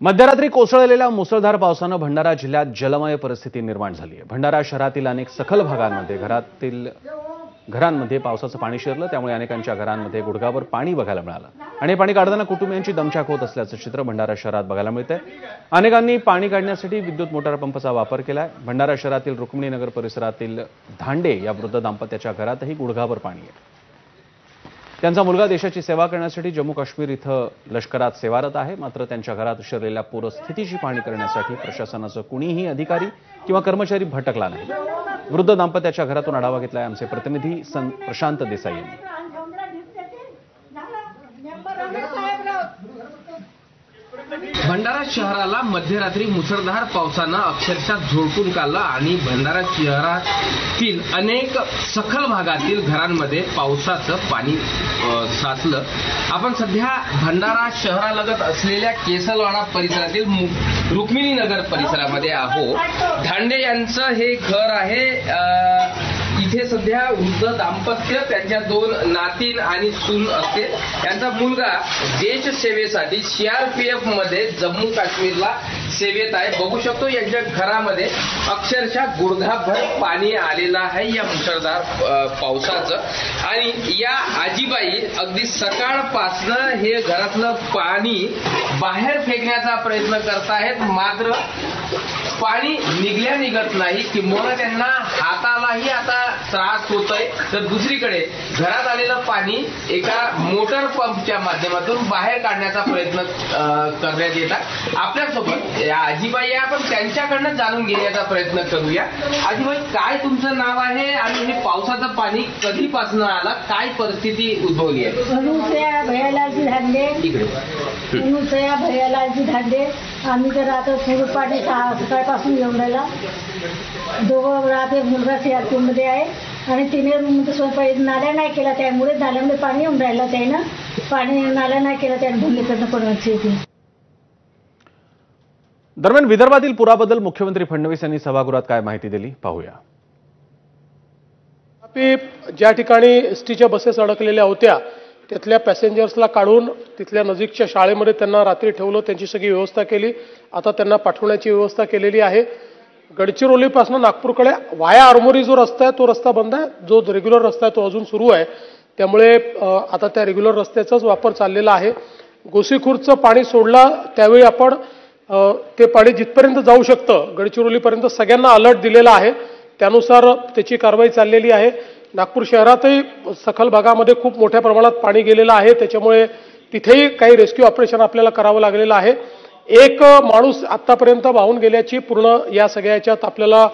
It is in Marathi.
मध्यरात्री कोसळलेल्या मुसळधार पावसानं भंडारा जिल्ह्यात जलमय परिस्थिती निर्माण झाली आहे। भंडारा शहरातील अनेक सखल भागांमध्ये घरांमध्ये पावसाचं पाणी शिरलं, त्यामुळे अनेकांच्या घरांमध्ये गुडघाभर पाणी बघायला मिळालं आणि पाणी काढताना कुटुंबियांची दमछाक होत असल्याचं चित्र भंडारा शहरात बघायला मिळतंय। अनेकांनी पाणी काढण्यासाठी विद्युत मोटार पंपाचा वापर केलाय। भंडारा शहरातील रुक्मिणीनगर परिसरातील धांडे या वृद्ध दाम्पत्याच्या घरातही गुडघाभर पाणी आहे। त्यांचा मुलगा देशाची सेवा करण्यासाठी जम्मू काश्मीर इथं लष्करात सेवारत आहे, मात्र त्यांच्या घरात शिरलेल्या पूरस्थितीची पाहणी करण्यासाठी प्रशासनाचं कुणीही अधिकारी किंवा कर्मचारी भटकला नाही। वृद्ध दाम्पत्याच्या घरातून आढावा घेतलाय आमचे प्रतिनिधी प्रशांत देसाई यांनी। भंडारा शहराला मध्यरात्री मुसळधार पावसानं अक्षरशः झोडपून काढलं आणि भंडारा शहरातील अनेक सखल भागातील घरांमध्ये पावसाचं पाणी साचलं। आपण सध्या भंडारा शहरालगत असलेल्या केसलवाडा परिसरातील रुक्मिणीनगर परिसरामध्ये आहोत। धांडे यांचं हे घर आहे। इथे सध्या वृद्ध दाम्पत्य, त्यांच्या 2 नातीन आणि सून असते। त्यांचा मुलगा देश सेवेसाठी CRPF मध्ये जम्मू काश्मीरला सेवेत आहे। बघू शकतो यांच्या घरामध्ये अक्षरशः गुडघाभर पाणी आलेलं आहे या मुसळधार पावसाचं। आणि या आजीबाई अगदी सकाळपासनं हे घरातलं पाणी बाहेर फेकण्याचा प्रयत्न करतायत, मात्र पाणी निघत नाही, किंवा त्यांना हातालाही आता त्रास होतोय। तर दुसरीकडे घरात आलेलं पाणी एका मोटर पंपच्या माध्यमातून बाहेर काढण्याचा प्रयत्न करण्यात येतात। आपल्यासोबत आजीबाई, आपण त्यांच्याकडनं जाणून घेण्याचा प्रयत्न करूया। आजीबाई, काय तुमचं नाव आहे आणि हे पावसाचं पाणी कधीपासून आलं, काय परिस्थिती उद्भवली आहे? भैयालालजी धांडे, भैयालालजी धांडे। आम्ही तर आता थोडं पाणी सकाळपासून येऊन राहिला। दोघं राहते, मुलगा CRPF मध्ये आहे आणि तिने रूममध्ये स्वयंपाक नाल्या नाही केला, त्यामुळे नाल्यामध्ये पाणी येऊन राहिलं। त्यानं पाणी नाल्या नाही केला, त्याने भरले करणं पडवायची होती। दरम्यान विदर्भातील पुराबद्दल मुख्यमंत्री फडणवीस यांनी सभागृहात काय माहिती दिली, पाहूया। ज्या ठिकाणी एसटीच्या बसेस अडकलेल्या होत्या तिथल्या पॅसेंजर्सला काढून तिथल्या नजीकच्या शाळेमध्ये त्यांना रात्री ठेवलं, त्यांची सगळी व्यवस्था केली। आता त्यांना पाठवण्याची व्यवस्था केलेली आहे। गडचिरोलीपासून नागपूरकडे वाया आरमोरी जो रस्ता आहे तो रस्ता बंद आहे, जो रेग्युलर रस्ता आहे तो अजून सुरू आहे, त्यामुळे आता त्या रेग्युलर रस्त्याचाच वापर चाललेला आहे। गोसीखुर्दचं पाणी सोडलं त्यावेळी आपण ते पाणी जिथपर्यंत जाऊ शकतं गडचिरोलीपर्यंत सगळ्यांना अलर्ट दिलेला आहे, त्यानुसार त्याची कारवाई चाललेली आहे। नागपूर शहरातही सखल भागामध्ये खूप मोठ्या प्रमाणात पाणी गेलेलं आहे, त्याच्यामुळे तिथेही काही रेस्क्यू ऑपरेशन आपल्याला करावं लागलेलं आहे। एक माणूस आतापर्यंत वाहून गेल्याची पूर्ण या सगळ्याच्यात आपल्याला